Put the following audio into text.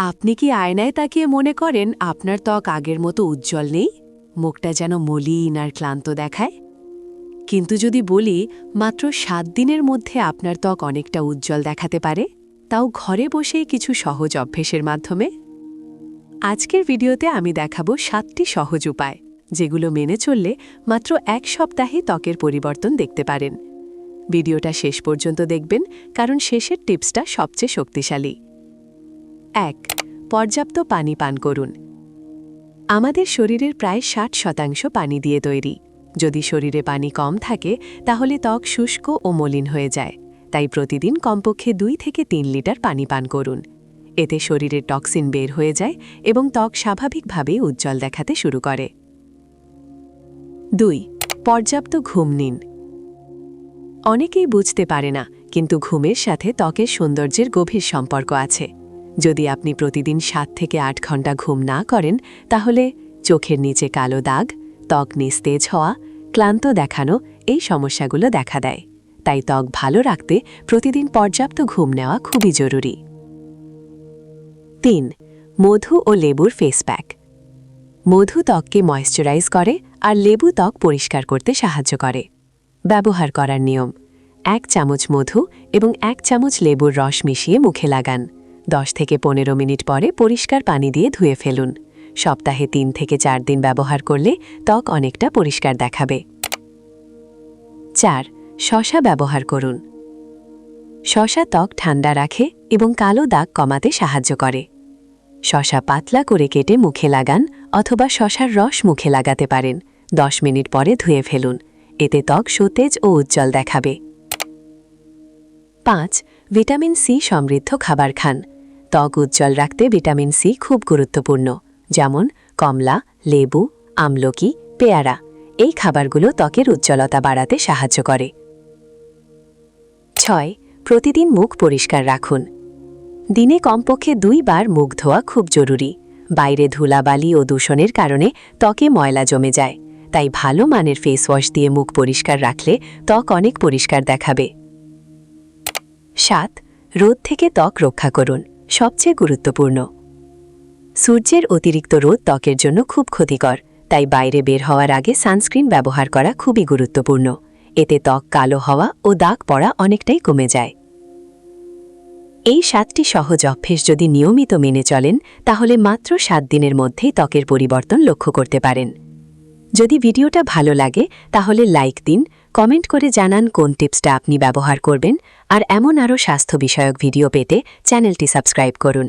আপনি কি আয়নায় তাকিয়ে মনে করেন আপনার ত্বক আগের মতো উজ্জ্বল নেই? মুখটা যেন মলিন আর ক্লান্ত দেখায়? কিন্তু যদি বলি মাত্র ৭ দিনের মধ্যে আপনার ত্বক অনেকটা উজ্জ্বল দেখাতে পারে, তাও ঘরে বসেই কিছু সহজ অভ্যেসের মাধ্যমে। আজকের ভিডিওতে আমি দেখাবো ৭টি সহজ উপায়, যেগুলো মেনে চললে মাত্র ১ সপ্তাহে ত্বকের পরিবর্তন দেখতে পারেন। ভিডিওটা শেষ পর্যন্ত দেখবেন, কারণ শেষের টিপসটা সবচেয়ে শক্তিশালী। ১. পর্যাপ্ত পানি পান করুন। আমাদের শরীরের প্রায় ৬০% পানি দিয়ে তৈরি। যদি শরীরে পানি কম থাকে, তাহলে ত্বক শুষ্ক ও মলিন হয়ে যায়। তাই প্রতিদিন কমপক্ষে ২ থেকে ৩ লিটার পানি পান করুন। এতে শরীরের টক্সিন বের হয়ে যায় এবং ত্বক স্বাভাবিকভাবেই উজ্জ্বল দেখাতে শুরু করে। ২. পর্যাপ্ত ঘুম নিন। অনেকেই বুঝতে পারে না, কিন্তু ঘুমের সাথে ত্বকের সৌন্দর্যের গভীর সম্পর্ক আছে। যদি আপনি প্রতিদিন ৭ থেকে ৮ ঘন্টা ঘুম না করেন, তাহলে চোখের নিচে কালো দাগ, ত্বক নিস্তেজ হওয়া, ক্লান্ত দেখানো এই সমস্যাগুলো দেখা দেয়। তাই ত্বক ভালো রাখতে প্রতিদিন পর্যাপ্ত ঘুম নেওয়া খুবই জরুরি। ৩. মধু ও লেবুর ফেস প্যাক। মধু ত্বককে ময়েশ্চারাইজ করে আর লেবু ত্বক পরিষ্কার করতে সাহায্য করে। ব্যবহার করার নিয়ম: ১ চামচ মধু এবং ১ চামচ লেবুর রস মিশিয়ে মুখে লাগান। ১০ থেকে ১৫ মিনিট পরে পরিষ্কার পানি দিয়ে ধুয়ে ফেলুন। সপ্তাহে ৩ থেকে ৪ দিন ব্যবহার করলে ত্বক অনেকটা পরিষ্কার দেখাবে। ৪. শসা ব্যবহার করুন। শসা ত্বক ঠান্ডা রাখে এবং কালো দাগ কমাতে সাহায্য করে। শসা পাতলা করে কেটে মুখে লাগান অথবা শসার রস মুখে লাগাতে পারেন। ১০ মিনিট পরে ধুয়ে ফেলুন। এতে ত্বক সতেজ ও উজ্জ্বল দেখাবে। ৫. ভিটামিন সি সমৃদ্ধ খাবার খান। ত্বক উজ্জ্বল রাখতে ভিটামিন সি খুব গুরুত্বপূর্ণ, যেমন কমলা, লেবু, আমলকি, পেয়ারা। এই খাবারগুলো ত্বকের উজ্জ্বলতা বাড়াতে সাহায্য করে। ৬. প্রতিদিন মুখ পরিষ্কার রাখুন। দিনে কমপক্ষে ২ বার মুখ ধোয়া খুব জরুরি। বাইরে ধুলাবালি ও দূষণের কারণে ত্বকে ময়লা জমে যায়। তাই ভালো মানের ফেস ওয়াশ দিয়ে মুখ পরিষ্কার রাখলে ত্বক অনেক পরিষ্কার দেখাবে। ৭. রোদ থেকে ত্বক রক্ষা করুন। সবচেয়ে গুরুত্বপূর্ণ, সূর্যের অতিরিক্ত রোদ ত্বকের জন্য খুব ক্ষতিকর। তাই বাইরে বের হওয়ার আগে সানস্ক্রিন ব্যবহার করা খুবই গুরুত্বপূর্ণ। এতে ত্বক কালো হওয়া ও দাগ পড়া অনেকটাই কমে যায়। এই ৭টি সহজ অভ্যেস যদি নিয়মিত মেনে চলেন, তাহলে মাত্র ৭ দিনের মধ্যেই ত্বকের পরিবর্তন লক্ষ্য করতে পারেন। যদি ভিডিওটা ভালো লাগে, তাহলে লাইক দিন, কমেন্ট করে জানান কোন টিপসটা আপনি ব্যবহার করবেন, আর এমন আরও স্বাস্থ্য বিষয়ক ভিডিও পেতে চ্যানেলটি সাবস্ক্রাইব করুন।